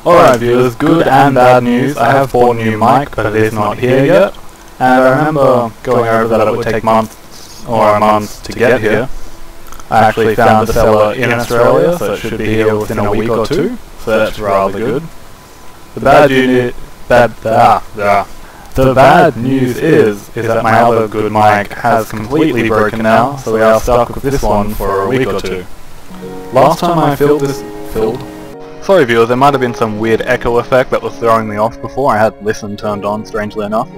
Alright viewers, good and bad news. I have bought a new mic, but it is not here yet. And I remember going over that it would take months or a month to get here. I actually found the seller in Australia, so it should be here within a week or two. So that's rather good. The bad news is that my other good mic has completely broken now, so we are stuck with this one for a week or two. Last time I Sorry viewers, there might have been some weird echo effect that was throwing me off before. I had listen turned on, strangely enough.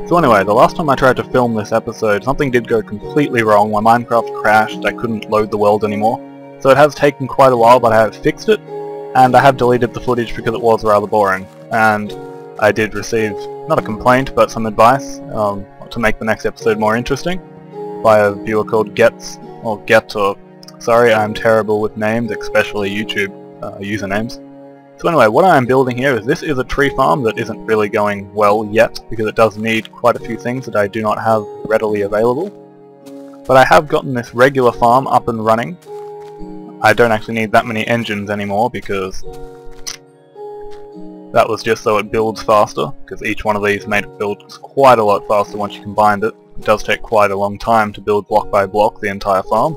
So anyway, the last time I tried to film this episode, something did go completely wrong. My Minecraft crashed, I couldn't load the world anymore. So it has taken quite a while, but I have fixed it, and I have deleted the footage because it was rather boring. And I did receive, not a complaint, but some advice to make the next episode more interesting by a viewer called Sorry, I'm terrible with names, especially YouTube usernames. So anyway, what I am building here is this is a tree farm that isn't really going well yet, because it does need quite a few things that I do not have readily available. But I have gotten this regular farm up and running. I don't actually need that many engines anymore, because that was just so it builds faster, because each one of these made it build quite a lot faster once you combined it. It does take quite a long time to build block by block the entire farm.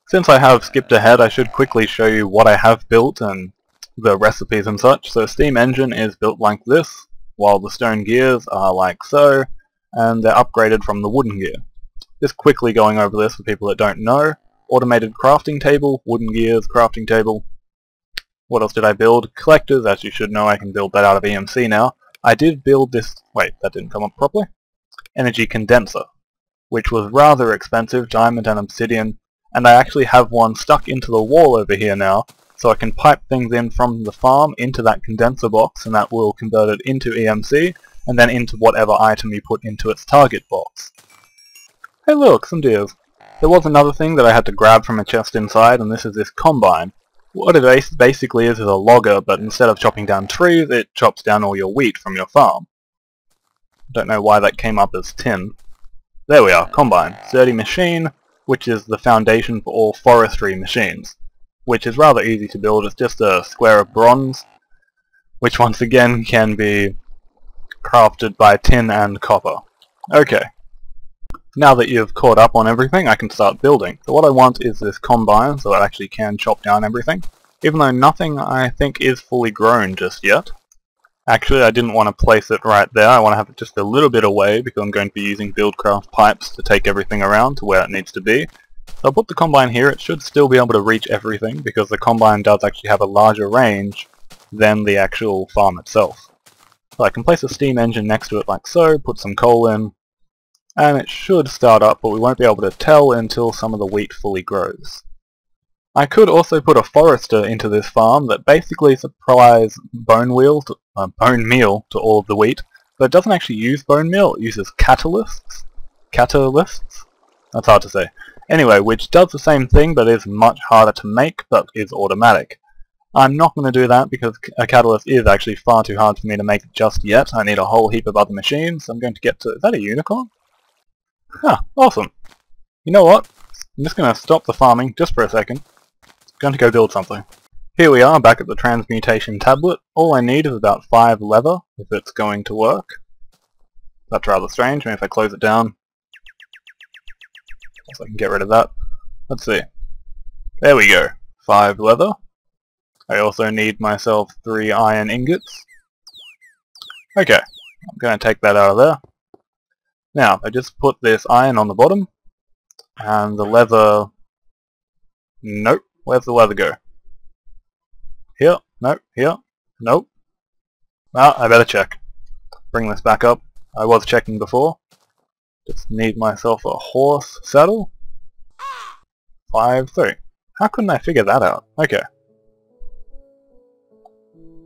Since I have skipped ahead, I should quickly show you what I have built and the recipes and such. So steam engine is built like this, while the stone gears are like so, and they're upgraded from the wooden gear. Just quickly going over this for people that don't know. Automated crafting table, wooden gears, crafting table. What else did I build? Collectors, as you should know, I can build that out of EMC now. I did build this, wait, that didn't come up properly. Energy condenser, which was rather expensive, diamond and obsidian, and I actually have one stuck into the wall over here now, so I can pipe things in from the farm into that condenser box, and that will convert it into EMC, and then into whatever item you put into its target box. Hey look, some deers. There was another thing that I had to grab from a chest inside, and this is this combine. What it basically is a logger, but instead of chopping down trees, it chops down all your wheat from your farm. Don't know why that came up as tin. There we are, combine. Sturdy machine, which is the foundation for all forestry machines, which is rather easy to build. It's just a square of bronze, which once again can be crafted by tin and copper. Okay, now that you've caught up on everything, I can start building. So what I want is this combine, so it actually can chop down everything, even though nothing I think is fully grown just yet. Actually, I didn't want to place it right there. I want to have it just a little bit away, because I'm going to be using Buildcraft pipes to take everything around to where it needs to be. So I'll put the combine here. It should still be able to reach everything, because the combine does actually have a larger range than the actual farm itself. So I can place a steam engine next to it like so, put some coal in, and it should start up, but we won't be able to tell until some of the wheat fully grows. I could also put a forester into this farm that basically supplies bone meal to all of the wheat, but it doesn't actually use bone meal, it uses catalysts? That's hard to say. Anyway, which does the same thing, but is much harder to make, but is automatic. I'm not going to do that because a catalyst is actually far too hard for me to make just yet. I need a whole heap of other machines. I'm going to get to... Is that a unicorn? Huh, awesome. You know what? I'm just going to stop the farming just for a second. I'm going to go build something. Here we are, back at the transmutation tablet. All I need is about 5 leather, if it's going to work. That's rather strange. Maybe if I close it down, so I can get rid of that. Let's see. There we go. 5 leather. I also need myself 3 iron ingots. Okay, I'm going to take that out of there. Now, I just put this iron on the bottom, and the leather... Nope. Where's the leather go? Here? Nope. Here? Nope. Well, I better check. Bring this back up. I was checking before. Just need myself a horse saddle. 5, 3. How couldn't I figure that out? Okay.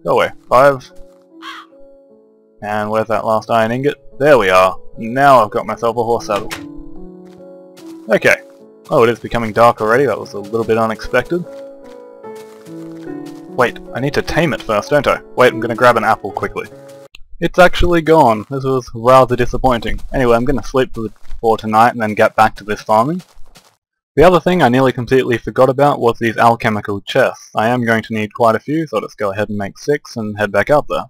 Go away. 5. And where's that last iron ingot? There we are. Now I've got myself a horse saddle. Okay. Oh, it is becoming dark already. That was a little bit unexpected. Wait, I need to tame it first, don't I? Wait, I'm going to grab an apple quickly. It's actually gone. This was rather disappointing. Anyway, I'm going to sleep for tonight and then get back to this farming. The other thing I nearly completely forgot about was these alchemical chests. I am going to need quite a few, so let's go ahead and make 6 and head back out there.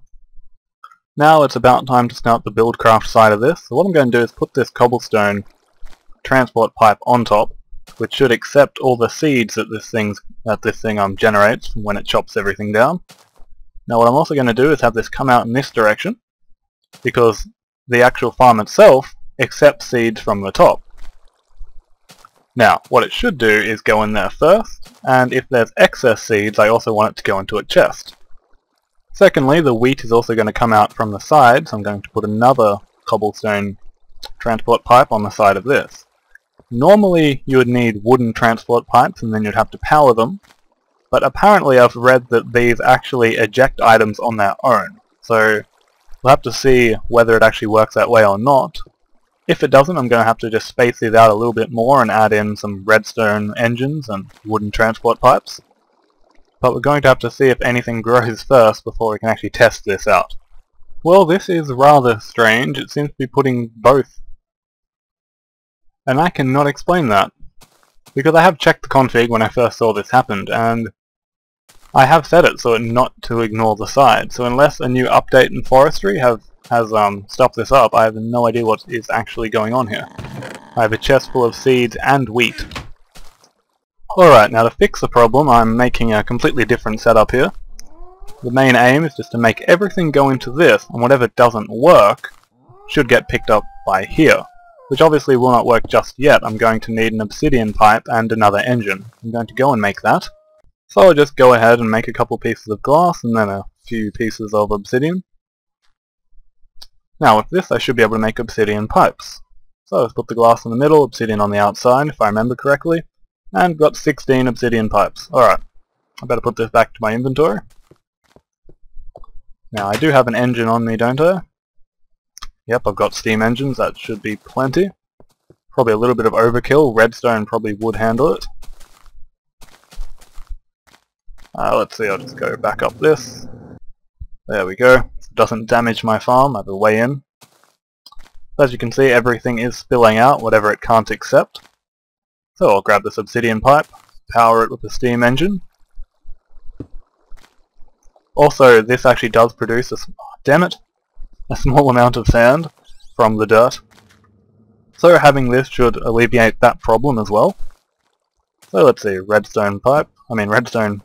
Now it's about time to start the Buildcraft side of this. So what I'm going to do is put this cobblestone transport pipe on top, which should accept all the seeds that this thing generates when it chops everything down. Now what I'm also going to do is have this come out in this direction, because the actual farm itself accepts seeds from the top. Now what it should do is go in there first, and if there's excess seeds I also want it to go into a chest. Secondly, the wheat is also going to come out from the side, so I'm going to put another cobblestone transport pipe on the side of this. Normally you would need wooden transport pipes and then you'd have to power them, but apparently I've read that these actually eject items on their own, so we'll have to see whether it actually works that way or not. If it doesn't, I'm going to have to just space these out a little bit more and add in some redstone engines and wooden transport pipes. But we're going to have to see if anything grows first before we can actually test this out. Well, this is rather strange. It seems to be putting both. And I cannot explain that, because I have checked the config when I first saw this happen, and I have set it so not to ignore the side. So unless a new update in Forestry has stopped this up, I have no idea what is actually going on here. I have a chest full of seeds and wheat. Alright, now to fix the problem, I'm making a completely different setup here. The main aim is just to make everything go into this, and whatever doesn't work should get picked up by here. Which obviously will not work just yet. I'm going to need an obsidian pipe and another engine. I'm going to go and make that. So I'll just go ahead and make a couple pieces of glass and then a few pieces of obsidian. Now with this I should be able to make obsidian pipes. So let's put the glass in the middle, obsidian on the outside if I remember correctly, and got 16 obsidian pipes. Alright, I better put this back to my inventory. Now I do have an engine on me, don't I? Yep, I've got steam engines, that should be plenty. Probably a little bit of overkill, redstone probably would handle it. Let's see, I'll just go back up this. There we go. It doesn't damage my farm, I have a way in. As you can see, everything is spilling out, whatever it can't accept. So I'll grab this obsidian pipe, power it with the steam engine. Also, this actually does produce a small amount of sand from the dirt. So having this should alleviate that problem as well. So let's see, redstone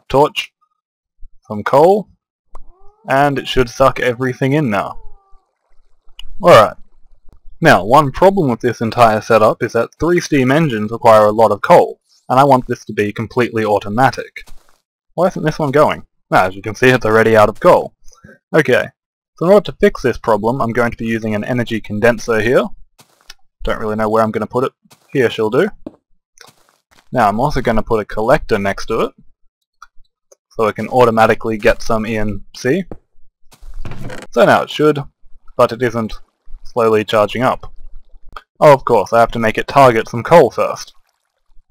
torch, some coal, and it should suck everything in now. Alright. Now, one problem with this entire setup is that 3 steam engines require a lot of coal, and I want this to be completely automatic. Why isn't this one going? As you can see, it's already out of coal. Okay, so in order to fix this problem, I'm going to be using an energy condenser here. Don't really know where I'm going to put it. Here she'll do. Now I'm also going to put a collector next to it, so it can automatically get some ENC. So now it should, but it isn't slowly charging up. Oh, of course, I have to make it target some coal first.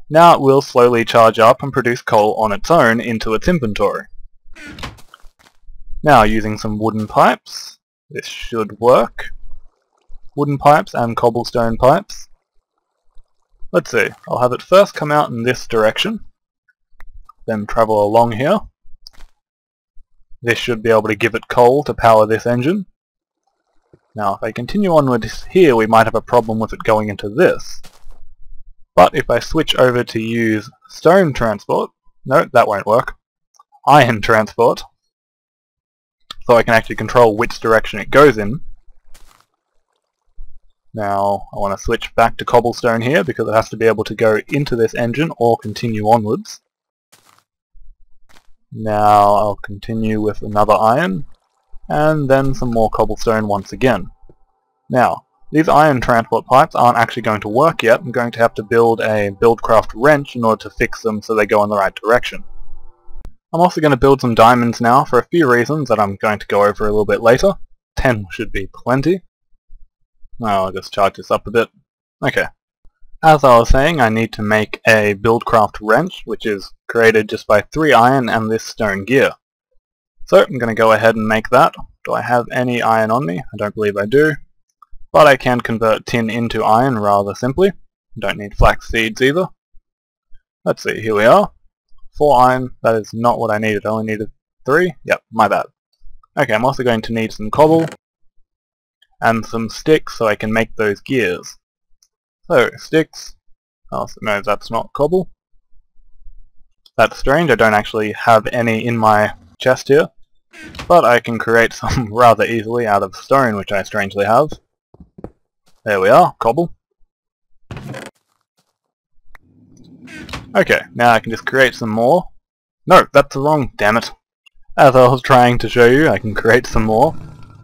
Now it will slowly charge up and produce coal on its own into its inventory. Now using some wooden pipes, this should work. Wooden pipes and cobblestone pipes. Let's see, I'll have it first come out in this direction, then travel along here. This should be able to give it coal to power this engine. Now if I continue onwards here, we might have a problem with it going into this. But if I switch over to use stone transport, no, that won't work. Iron transport, so I can actually control which direction it goes in. Now I want to switch back to cobblestone here because it has to be able to go into this engine or continue onwards. Now I'll continue with another iron, and then some more cobblestone once again. Now, these iron transport pipes aren't actually going to work yet. I'm going to have to build a Buildcraft wrench in order to fix them so they go in the right direction. I'm also going to build some diamonds now for a few reasons that I'm going to go over a little bit later. 10 should be plenty. Now I'll just charge this up a bit. Okay. As I was saying, I need to make a Buildcraft wrench, which is created just by 3 iron and this stone gear. So I'm going to go ahead and make that. Do I have any iron on me? I don't believe I do. But I can convert tin into iron rather simply. Don't need flax seeds either. Let's see, here we are. 4 iron, that is not what I needed, I only needed 3. Yep, my bad. Okay, I'm also going to need some cobble and some sticks so I can make those gears. So, sticks. Oh, no, that's not cobble. That's strange, I don't actually have any in my chest here, but I can create some rather easily out of stone, which I strangely have. There we are, cobble. Okay, now I can just create some more. No, that's wrong, damn it. As I was trying to show you, I can create some more,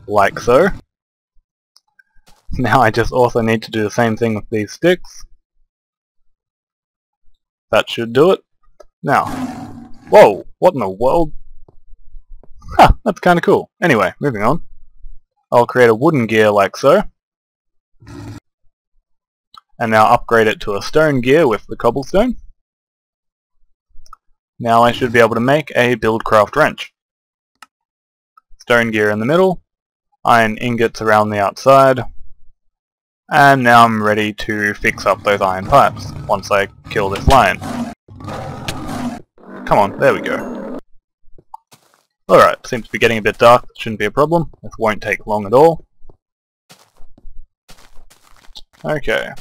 like so. Now I just also need to do the same thing with these sticks. That should do it. Now, whoa, what in the world? Huh, that's kinda cool. Anyway, moving on. I'll create a wooden gear like so. And now upgrade it to a stone gear with the cobblestone. Now I should be able to make a Buildcraft wrench. Stone gear in the middle, iron ingots around the outside, and now I'm ready to fix up those iron pipes once I kill this lion. Come on, there we go. Alright, seems to be getting a bit dark, that shouldn't be a problem, this won't take long at all. Okay.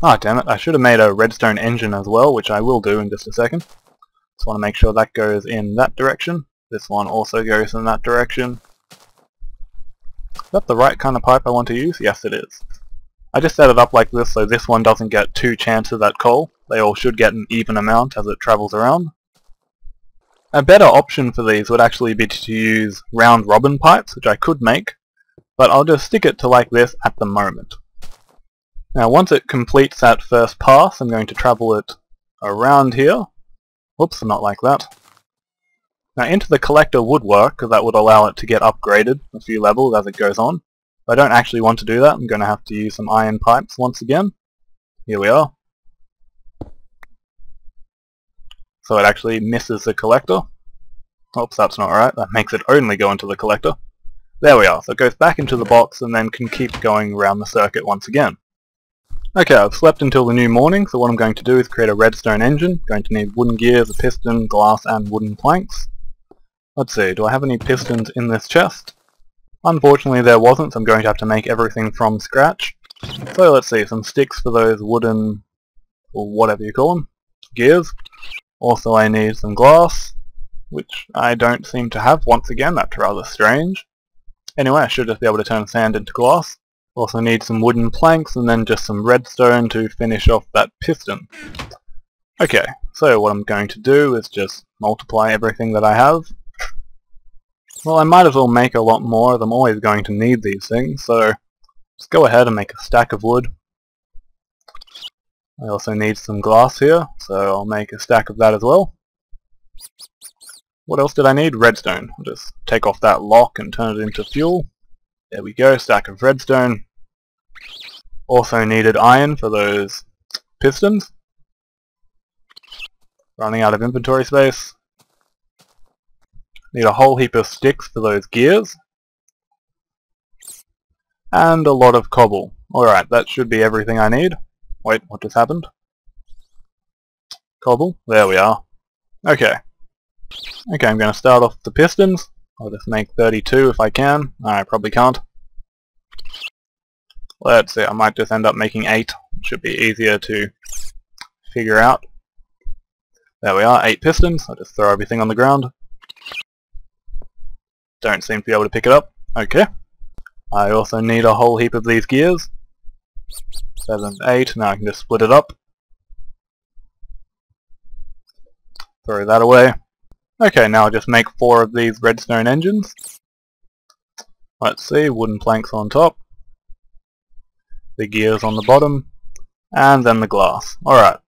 Ah, damn it, I should have made a redstone engine as well, which I will do in just a second. Just want to make sure that goes in that direction. This one also goes in that direction. Is that the right kind of pipe I want to use? Yes, it is. I just set it up like this so this one doesn't get 2 chances at coal. They all should get an even amount as it travels around. A better option for these would actually be to use round robin pipes, which I could make, but I'll just stick it to like this at the moment. Now once it completes that first pass, I'm going to travel it around here. Whoops, not like that. Now into the collector would work, because that would allow it to get upgraded a few levels as it goes on. If I don't actually want to do that, I'm going to have to use some iron pipes once again. Here we are. So it actually misses the collector. Oops, that's not right. That makes it only go into the collector. There we are. So it goes back into the box and then can keep going around the circuit once again. Okay, I've slept until the new morning, so what I'm going to do is create a redstone engine. Going to need wooden gears, a piston, glass, and wooden planks. Let's see, do I have any pistons in this chest? Unfortunately there wasn't, so I'm going to have to make everything from scratch. So let's see, some sticks for those wooden, or whatever you call them, gears. Also I need some glass, which I don't seem to have once again, that's rather strange. Anyway, I should just be able to turn sand into glass. Also need some wooden planks and then just some redstone to finish off that piston. Okay, so what I'm going to do is just multiply everything that I have. Well, I might as well make a lot more as I'm always going to need these things, so just go ahead and make a stack of wood. I also need some glass here, so I'll make a stack of that as well. What else did I need? Redstone. I'll just take off that lock and turn it into fuel. There we go, stack of redstone. Also needed iron for those pistons. Running out of inventory space. Need a whole heap of sticks for those gears. And a lot of cobble. Alright, that should be everything I need. Wait, what just happened? Cobble? There we are. Okay. Okay, I'm going to start off the pistons. I'll just make 32 if I can. I probably can't. Let's see, I might just end up making 8. Should be easier to figure out. There we are, 8 pistons. I'll just throw everything on the ground. Don't seem to be able to pick it up. Okay. I also need a whole heap of these gears. 7, 8. Now I can just split it up. Throw that away. Okay, now I'll just make 4 of these redstone engines. Let's see, wooden planks on top, the gears on the bottom, and then the glass. Alright.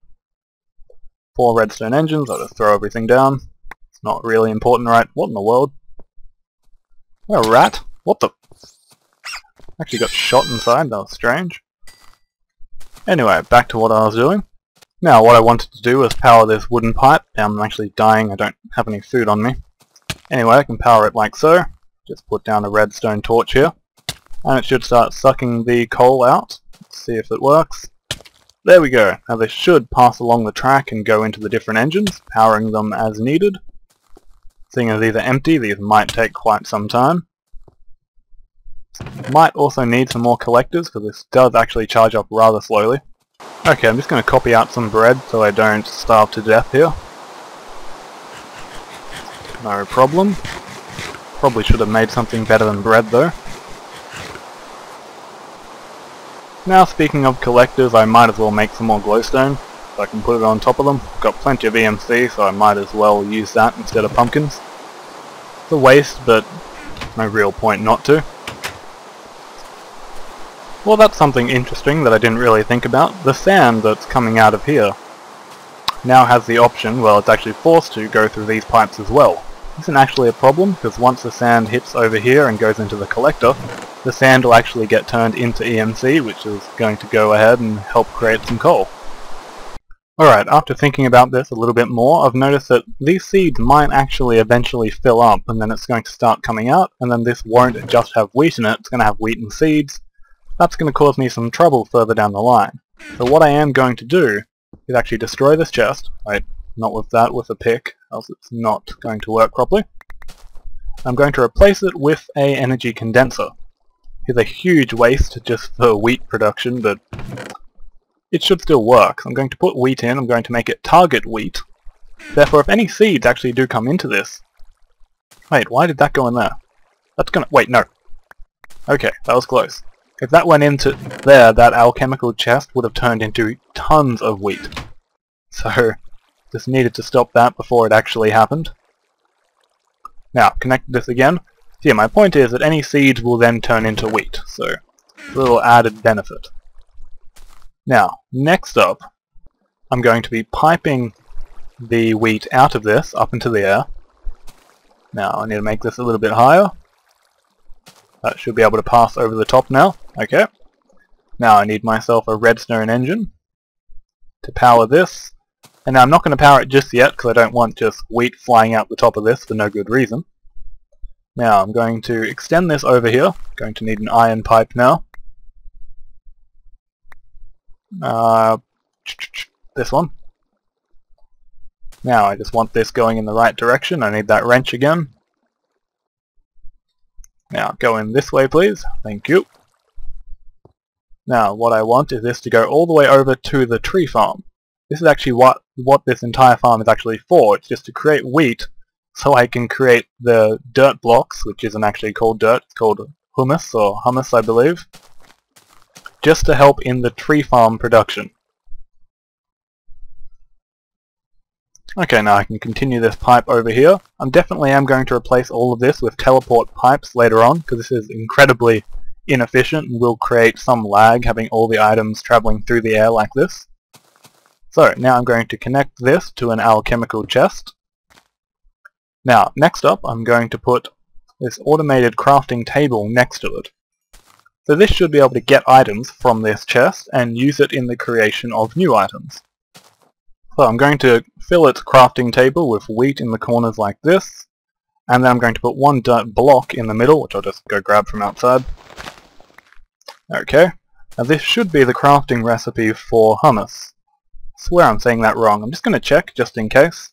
4 redstone engines, I'll just throw everything down. It's not really important, right? What in the world? A rat? What the? Actually got shot inside, that was strange. Anyway, back to what I was doing. Now what I wanted to do was power this wooden pipe. Now I'm actually dying, I don't have any food on me. Anyway, I can power it like so. Just put down a redstone torch here. and it should start sucking the coal out. Let's see if it works. There we go. Now this should pass along the track and go into the different engines, powering them as needed. Seeing as these are empty, these might take quite some time. Might also need some more collectors, because this does actually charge up rather slowly. Okay, I'm just going to copy out some bread so I don't starve to death here. No problem. Probably should have made something better than bread though. Now speaking of collectors, I might as well make some more glowstone, so I can put it on top of them. I've got plenty of EMC, so I might as well use that instead of pumpkins. It's a waste, but no real point not to. Well, that's something interesting that I didn't really think about. The sand that's coming out of here now has the option, well, it's actually forced to go through these pipes as well. This isn't actually a problem, because once the sand hits over here and goes into the collector, the sand will actually get turned into EMC, which is going to go ahead and help create some coal. Alright, after thinking about this a little bit more, I've noticed that these seeds might actually eventually fill up, and then it's going to start coming out, and then this won't just have wheat in it, it's going to have wheat and seeds. That's going to cause me some trouble further down the line. So what I am going to do is actually destroy this chest. Wait, not with that, with a pick, else it's not going to work properly. I'm going to replace it with a energy condenser. It's a huge waste just for wheat production, but it should still work. I'm going to put wheat in, I'm going to make it target wheat. Therefore, if any seeds actually do come into this... Wait, why did that go in there? That's gonna... Wait, no. Okay, that was close. If that went into there, that alchemical chest would have turned into tons of wheat. So, just needed to stop that before it actually happened. Now, connect this again. So yeah, my point is that any seeds will then turn into wheat, so a little added benefit. Now, next up, I'm going to be piping the wheat out of this up into the air. Now, I need to make this a little bit higher. That should be able to pass over the top now. Okay. Now I need myself a redstone engine to power this. And now I'm not going to power it just yet because I don't want just wheat flying out the top of this for no good reason. Now I'm going to extend this over here. Going to need an iron pipe now. This one. Now I just want this going in the right direction. I need that wrench again. Now go in this way please. Thank you. Now what I want is this to go all the way over to the tree farm. This is actually what this entire farm is actually for. It's just to create wheat so I can create the dirt blocks, which isn't actually called dirt, it's called humus or hummus I believe, just to help in the tree farm production. Okay, now I can continue this pipe over here. I definitely am going to replace all of this with teleport pipes later on, because this is incredibly inefficient and will create some lag having all the items traveling through the air like this. So, now I'm going to connect this to an alchemical chest. Now, next up I'm going to put this automated crafting table next to it. So this should be able to get items from this chest and use it in the creation of new items. So I'm going to fill its crafting table with wheat in the corners like this, and then I'm going to put one dirt block in the middle, which I'll just go grab from outside. Okay, now this should be the crafting recipe for hummus. I swear I'm saying that wrong. I'm just going to check just in case.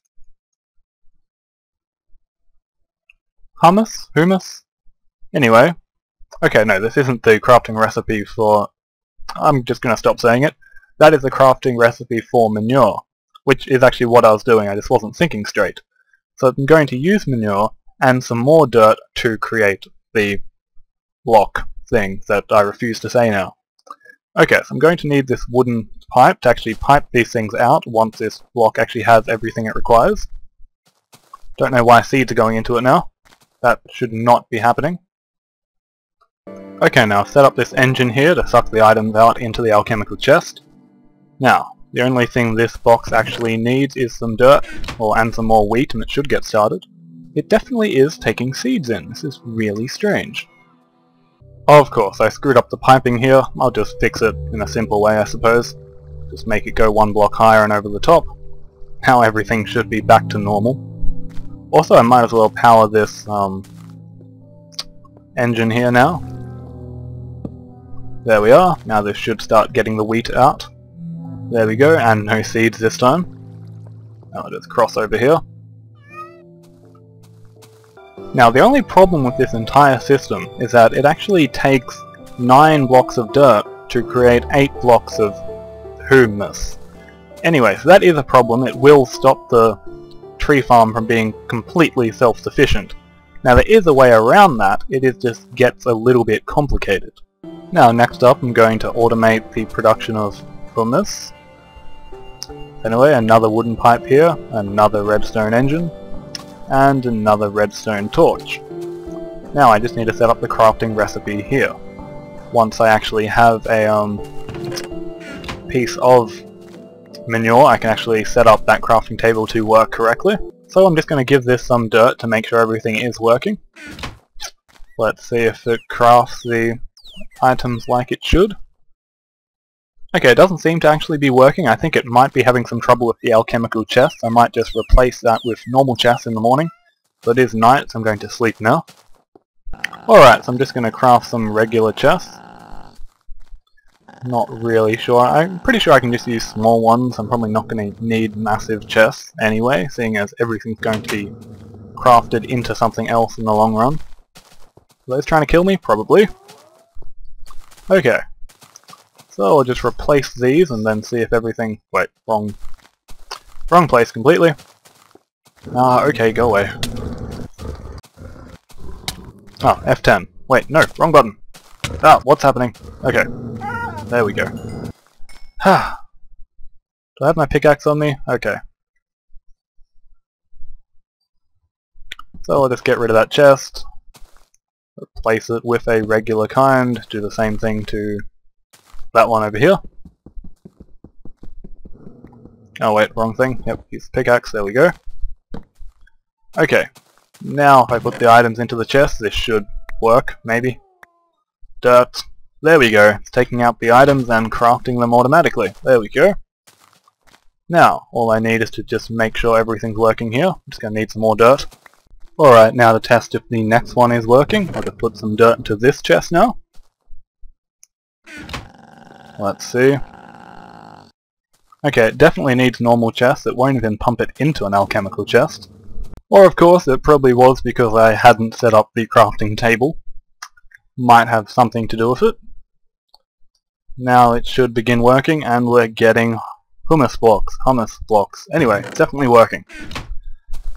Hummus? Humus? Anyway. Okay, no, this isn't the crafting recipe for... I'm just going to stop saying it. That is the crafting recipe for manure, which is actually what I was doing. I just wasn't thinking straight. So I'm going to use manure and some more dirt to create the block thing that I refuse to say now. Okay, so I'm going to need this wooden pipe to actually pipe these things out once this block actually has everything it requires. Don't know why seeds are going into it now. That should not be happening. Okay, now I've set up this engine here to suck the items out into the alchemical chest. Now, the only thing this box actually needs is some dirt, and some more wheat, and it should get started. It definitely is taking seeds in. This is really strange. Of course, I screwed up the piping here. I'll just fix it in a simple way, I suppose. Just make it go one block higher and over the top. Now everything should be back to normal. Also, I might as well power this engine here now. There we are. Now this should start getting the wheat out. There we go, and no seeds this time. Now I'll just cross over here. Now the only problem with this entire system is that it actually takes 9 blocks of dirt to create 8 blocks of humus. Anyway, so that is a problem. It will stop the tree farm from being completely self-sufficient. Now there is a way around that, it just gets a little bit complicated. Now next up I'm going to automate the production of humus. Anyway, another wooden pipe here, another redstone engine, and another redstone torch. Now I just need to set up the crafting recipe here. Once I actually have a piece of manure, I can actually set up that crafting table to work correctly. So I'm just going to give this some dirt to make sure everything is working. Let's see if it crafts the items like it should. Okay, it doesn't seem to actually be working. I think it might be having some trouble with the alchemical chest. I might just replace that with normal chests in the morning. But it is night, so I'm going to sleep now. Alright, so I'm just going to craft some regular chests. Not really sure. I'm pretty sure I can just use small ones. I'm probably not going to need massive chests anyway, seeing as everything's going to be crafted into something else in the long run. Are those trying to kill me? Probably. Okay. So I'll just replace these and then see if everything... Wait, wrong place completely. Okay, go away. Oh, F10. Wait, no, wrong button. Ah, what's happening? Okay. There we go. Do I have my pickaxe on me? Okay. So I'll just get rid of that chest. Replace it with a regular kind. Do the same thing to that one over here. Oh wait, wrong thing. Yep, use the pickaxe. There we go. Okay. Now if I put the items into the chest, this should work, maybe. Dirt. There we go. It's taking out the items and crafting them automatically. There we go. Now, all I need is to just make sure everything's working here. I'm just going to need some more dirt. Alright, now to test if the next one is working, I'll just put some dirt into this chest now. Let's see. Okay, it definitely needs normal chests. It won't even pump it into an alchemical chest. Or of course, it probably was because I hadn't set up the crafting table. Might have something to do with it. Now it should begin working, and we're getting humus blocks. Anyway, it's definitely working.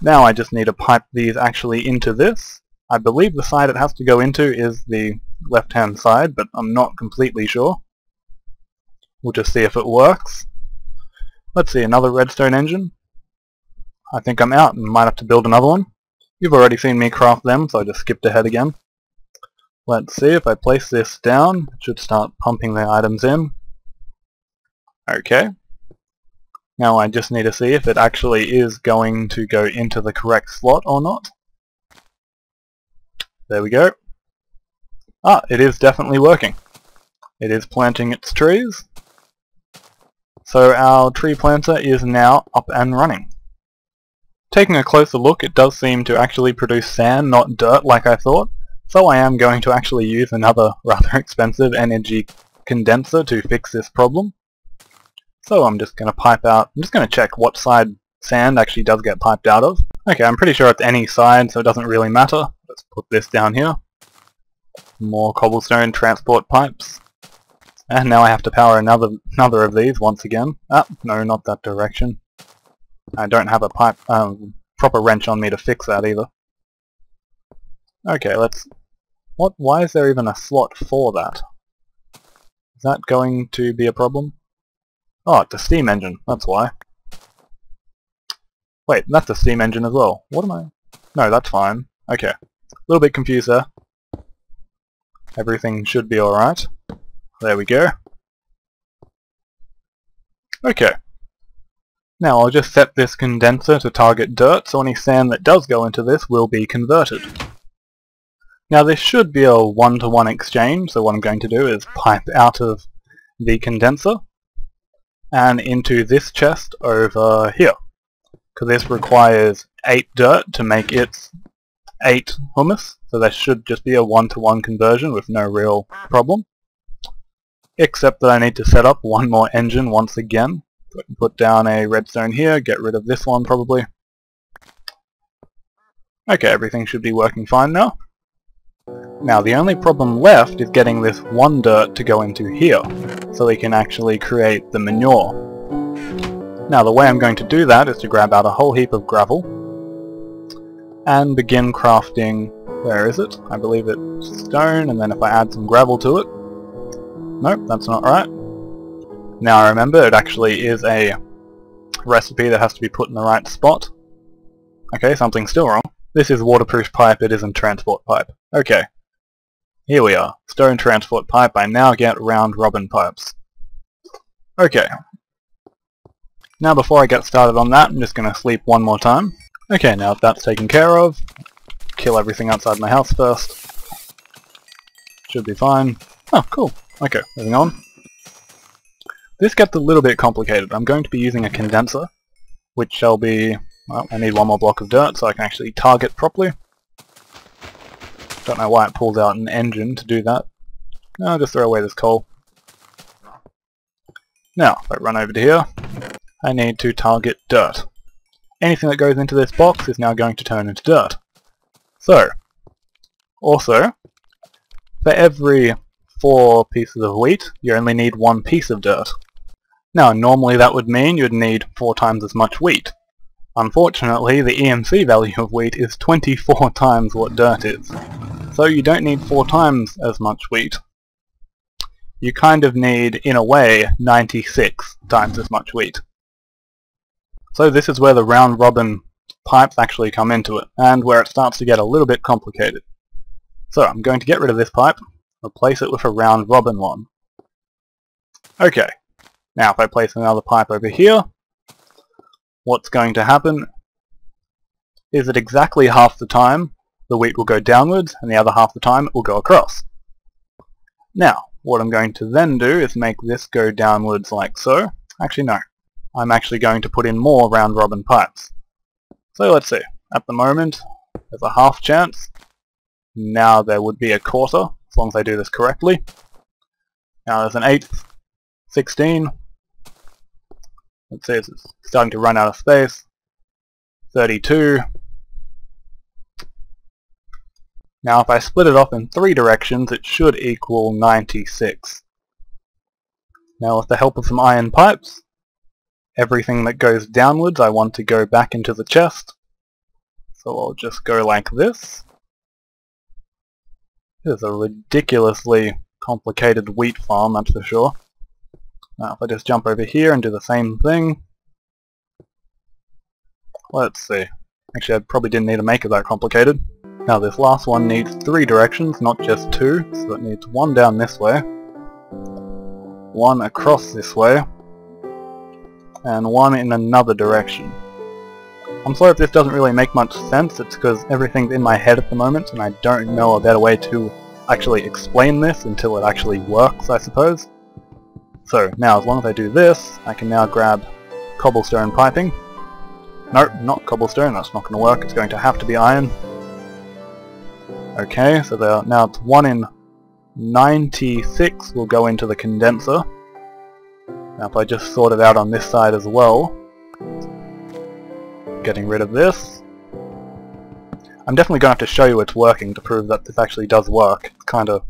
Now I just need to pipe these actually into this. I believe the side it has to go into is the left-hand side, but I'm not completely sure. We'll just see if it works. Let's see, another redstone engine. I think I'm out and might have to build another one. You've already seen me craft them, so I just skipped ahead again. Let's see, if I place this down, it should start pumping the items in. Okay. Now I just need to see if it actually is going to go into the correct slot or not. There we go. Ah, it is definitely working. It is planting its trees. So our tree planter is now up and running. Taking a closer look, it does seem to actually produce sand, not dirt like I thought. So I am going to actually use another rather expensive energy condenser to fix this problem. So I'm just going to pipe out, I'm just going to check what side sand actually does get piped out of. Okay, I'm pretty sure it's any side, so it doesn't really matter. Let's put this down here. More cobblestone transport pipes. And now I have to power another of these once again. Ah, no, not that direction. I don't have a proper wrench on me to fix that either. Okay, why is there even a slot for that? Is that going to be a problem? Oh, it's a steam engine, that's why. Wait, that's a steam engine as well. What am I... No, that's fine. Okay. A little bit confused there. Everything should be alright. There we go. Okay. Now I'll just set this condenser to target dirt, so any sand that does go into this will be converted. Now this should be a one-to-one exchange, so what I'm going to do is pipe out of the condenser and into this chest over here. Because this requires 8 dirt to make its 8 humus, so there should just be a one-to-one conversion with no real problem. except that I need to set up one more engine once again. So I can put down a redstone here, get rid of this one probably. Okay, everything should be working fine now. Now the only problem left is getting this one dirt to go into here, so we can actually create the manure. Now the way I'm going to do that is to grab out a whole heap of gravel, and begin crafting, where is it? I believe it's stone, and then if I add some gravel to it... Nope, that's not right. Now I remember, it actually is a recipe that has to be put in the right spot. Okay, something's still wrong. This is waterproof pipe, it isn't transport pipe. Okay. Here we are. Stone transport pipe. I now get round robin pipes. Okay. Now before I get started on that, I'm just going to sleep one more time. Okay, now if that's taken care of, kill everything outside my house first. Should be fine. Oh, cool. Okay, moving on. This gets a little bit complicated. I'm going to be using a condenser, which shall be... Well, I need one more block of dirt so I can actually target properly. Don't know why it pulls out an engine to do that. No, I'll just throw away this coal. Now, if I run over to here, I need to target dirt. Anything that goes into this box is now going to turn into dirt. So, also, for every 4 pieces of wheat, you only need 1 piece of dirt. Now, normally that would mean you'd need 4 times as much wheat. Unfortunately, the EMC value of wheat is 24 times what dirt is. So you don't need 4 times as much wheat. You kind of need, in a way, 96 times as much wheat. So this is where the round robin pipes actually come into it, and where it starts to get a little bit complicated. So I'm going to get rid of this pipe, replace it with a round robin one. Okay, now if I place another pipe over here, what's going to happen is that exactly half the time the wheat will go downwards and the other half the time it will go across. Now, what I'm going to then do is make this go downwards like so. Actually no, I'm actually going to put in more round robin pipes. So let's see, at the moment there's a half chance. Now there would be a quarter, as long as I do this correctly. Now there's an 1/8, 16. Let's see, it's starting to run out of space. 32. Now if I split it off in 3 directions, it should equal 96. Now with the help of some iron pipes, everything that goes downwards I want to go back into the chest. So I'll just go like this. This is a ridiculously complicated wheat farm, that's for sure. Now if I just jump over here and do the same thing, let's see. Actually I probably didn't need to make it that complicated. Now this last one needs 3 directions, not just 2, so it needs 1 down this way, 1 across this way, and 1 in another direction. I'm sorry if this doesn't really make much sense, it's because everything's in my head at the moment and I don't know a better way to actually explain this until it actually works, I suppose. So now as long as I do this, I can now grab cobblestone piping. Nope, not cobblestone, that's not going to work, it's going to have to be iron. Okay, so now it's 1 in 96 will go into the condenser. Now if I just sort it out on this side as well, getting rid of this. I'm definitely going to have to show you it's working to prove that this actually does work. It's kind of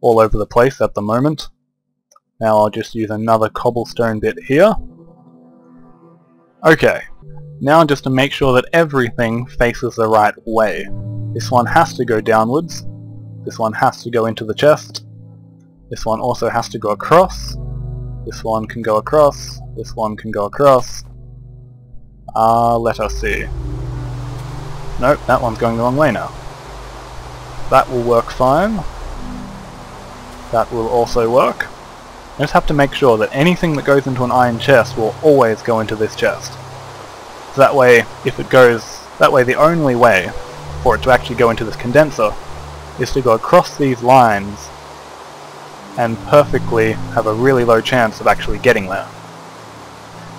all over the place at the moment. Now I'll just use another cobblestone bit here. Okay, now just to make sure that everything faces the right way. This one has to go downwards, this one has to go into the chest, this one also has to go across, this one can go across, this one can go across. Let us see. Nope, that one's going the wrong way now. That will work fine. That will also work. I just have to make sure that anything that goes into an iron chest will always go into this chest. So that way, if it goes... that way the only way for it to actually go into this condenser is to go across these lines and perfectly have a really low chance of actually getting there.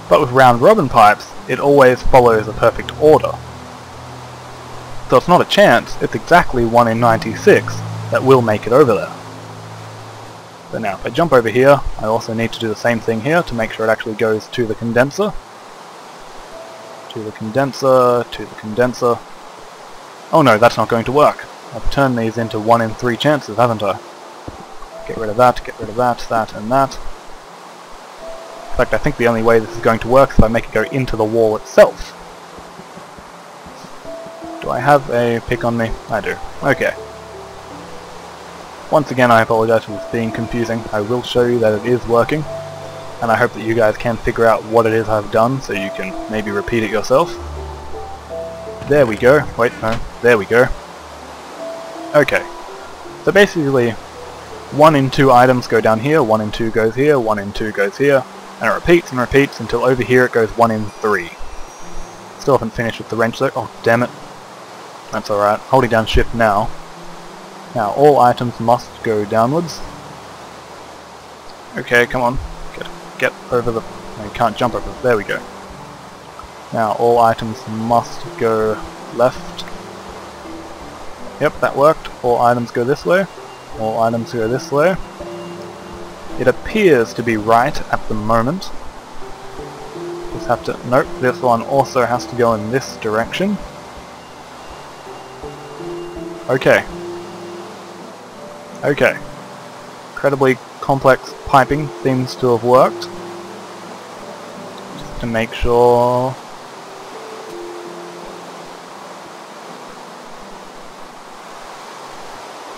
But with round robin pipes, it always follows a perfect order. So it's not a chance, it's exactly 1 in 96 that will make it over there. So now if I jump over here, I also need to do the same thing here to make sure it actually goes to the condenser. To the condenser, to the condenser. Oh no, that's not going to work. I've turned these into 1 in 3 chances, haven't I? Get rid of that, that and that. In fact, I think the only way this is going to work is if I make it go into the wall itself. Do I have a pick on me? I do. Okay. Once again, I apologize for this being confusing. I will show you that it is working, and I hope that you guys can figure out what it is I've done so you can maybe repeat it yourself. There we go. Wait, no. There we go. Okay. So basically, 1 in 2 items go down here, 1 in 2 goes here, 1 in 2 goes here, and it repeats until over here it goes 1 in 3. Still haven't finished with the wrench though. Oh, damn it. That's alright. Holding down shift now. Now, all items must go downwards. Okay, come on. Get over the... No, you can't jump over. There we go. Now, all items must go left. Yep, that worked. All items go this way. All items go this way. It appears to be right at the moment. Just have to... Nope, this one also has to go in this direction. Okay. Okay. Incredibly complex piping seems to have worked. Just to make sure...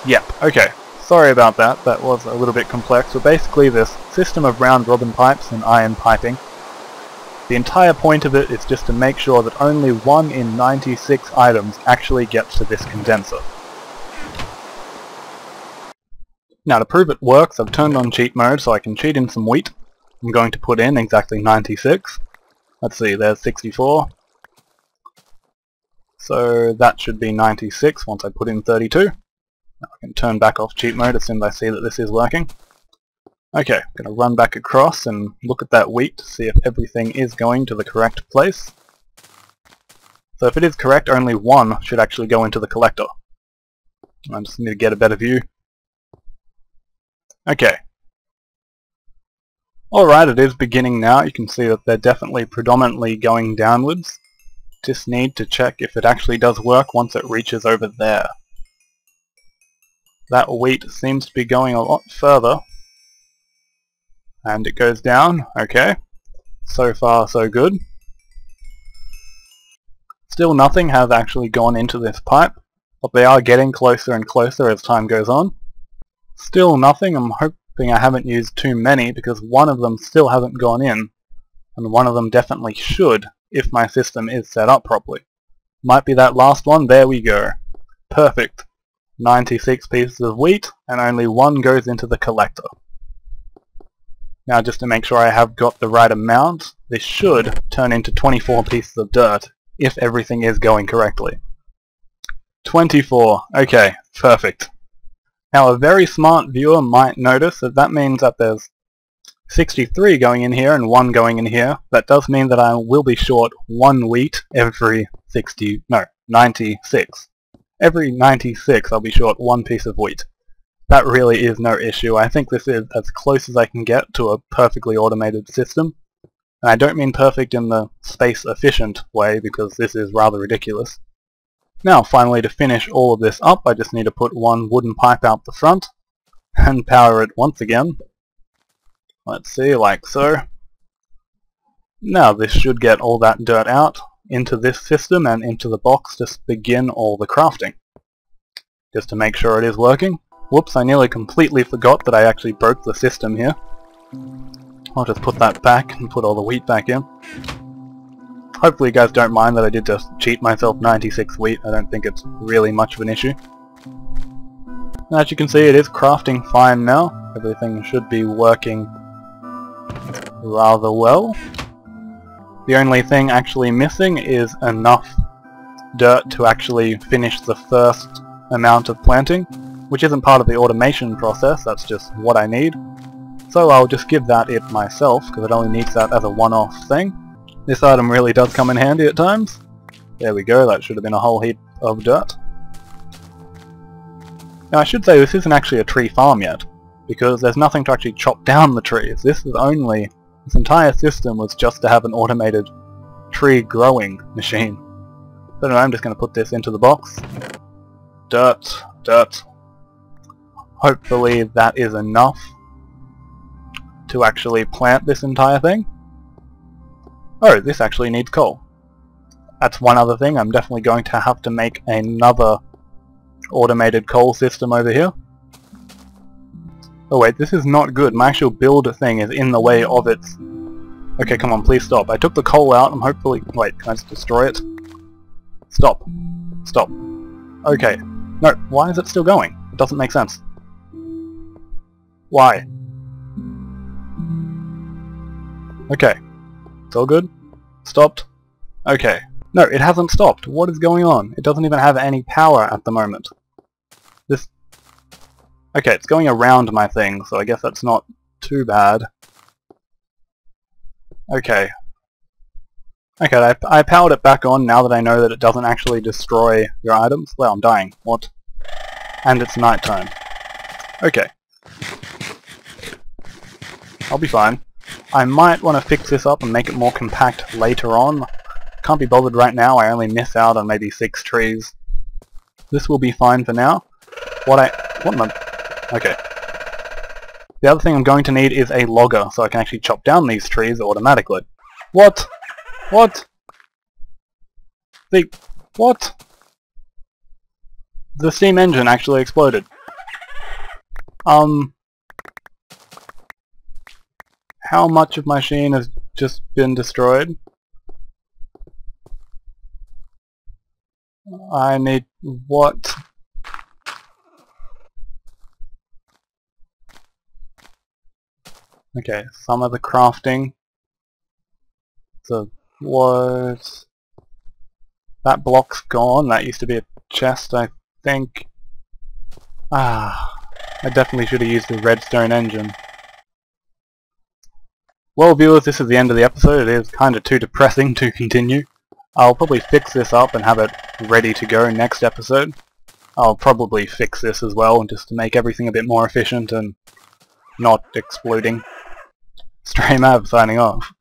Yep, okay. Sorry about that, that was a little bit complex, but basically this system of round robin pipes and iron piping, the entire point of it is just to make sure that only 1 in 96 items actually gets to this condenser. Now to prove it works, I've turned on cheat mode so I can cheat in some wheat. I'm going to put in exactly 96. Let's see, there's 64. So that should be 96 once I put in 32. Now I can turn back off cheat mode as soon as I see that this is working. Okay, I'm going to run back across and look at that wheat to see if everything is going to the correct place. So if it is correct, only 1 should actually go into the collector. I just need to get a better view. Okay. Alright, it is beginning now. You can see that they're definitely predominantly going downwards. Just need to check if it actually does work once it reaches over there. That wheat seems to be going a lot further. And it goes down. Okay. So far, so good. Still nothing has actually gone into this pipe, but they are getting closer and closer as time goes on. Still nothing. I'm hoping I haven't used too many because one of them still hasn't gone in, and one of them definitely should if my system is set up properly. Might be that last one. There we go. Perfect. 96 pieces of wheat, and only 1 goes into the collector. Now just to make sure I have got the right amount, this should turn into 24 pieces of dirt if everything is going correctly. 24. Okay, perfect. Now a very smart viewer might notice that that means that there's 63 going in here and 1 going in here. That does mean that I will be short 1 wheat every 96. Every 96 I'll be short 1 piece of wheat. That really is no issue. I think this is as close as I can get to a perfectly automated system. And I don't mean perfect in the space efficient way because this is rather ridiculous. Now finally, to finish all of this up, I just need to put 1 wooden pipe out the front and power it once again. Let's see, like so. Now this should get all that dirt out into this system and into the box to begin all the crafting. Just to make sure it is working. Whoops, I nearly completely forgot that I actually broke the system here. I'll just put that back and put all the wheat back in. Hopefully you guys don't mind that I did just cheat myself 96 wheat. I don't think it's really much of an issue. As you can see, it is crafting fine now. Everything should be working rather well. The only thing actually missing is enough dirt to actually finish the first amount of planting, which isn't part of the automation process, that's just what I need. So I'll just give that it myself, because it only needs that as a one-off thing. This item really does come in handy at times. There we go, that should have been a whole heap of dirt. Now I should say this isn't actually a tree farm yet. because there's nothing to actually chop down the trees. This entire system was just to have an automated tree growing machine. So anyway, I'm just going to put this into the box. Dirt, dirt. Hopefully that is enough to actually plant this entire thing. Oh, this actually needs coal. That's one other thing. I'm definitely going to have to make another automated coal system over here. Oh wait, this is not good. My actual build thing is in the way of its... Okay, come on, please stop. I took the coal out. I'm hopefully... Wait, can I just destroy it? Stop. Stop. Okay. No, why is it still going? It doesn't make sense. Why? Okay. It's all good? Stopped? Okay. No, it hasn't stopped. What is going on? It doesn't even have any power at the moment. This... Okay, it's going around my thing, so I guess that's not too bad. Okay. Okay, I powered it back on now that I know that it doesn't actually destroy your items. Well, I'm dying. What? And it's nighttime. Okay. I'll be fine. I might want to fix this up and make it more compact later on. Can't be bothered right now. I only miss out on maybe 6 trees. This will be fine for now. Okay. The other thing I'm going to need is a logger, so I can actually chop down these trees automatically. What? What? What? The steam engine actually exploded. How much of my machine has just been destroyed? I need... what? Okay, some of the crafting. So, what? That block's gone. That used to be a chest, I think. I definitely should have used the redstone engine. Well, viewers, this is the end of the episode. It is kind of too depressing to continue. I'll probably fix this up and have it ready to go next episode. I'll probably fix this as well, just to make everything a bit more efficient and not exploding. Straymav signing off.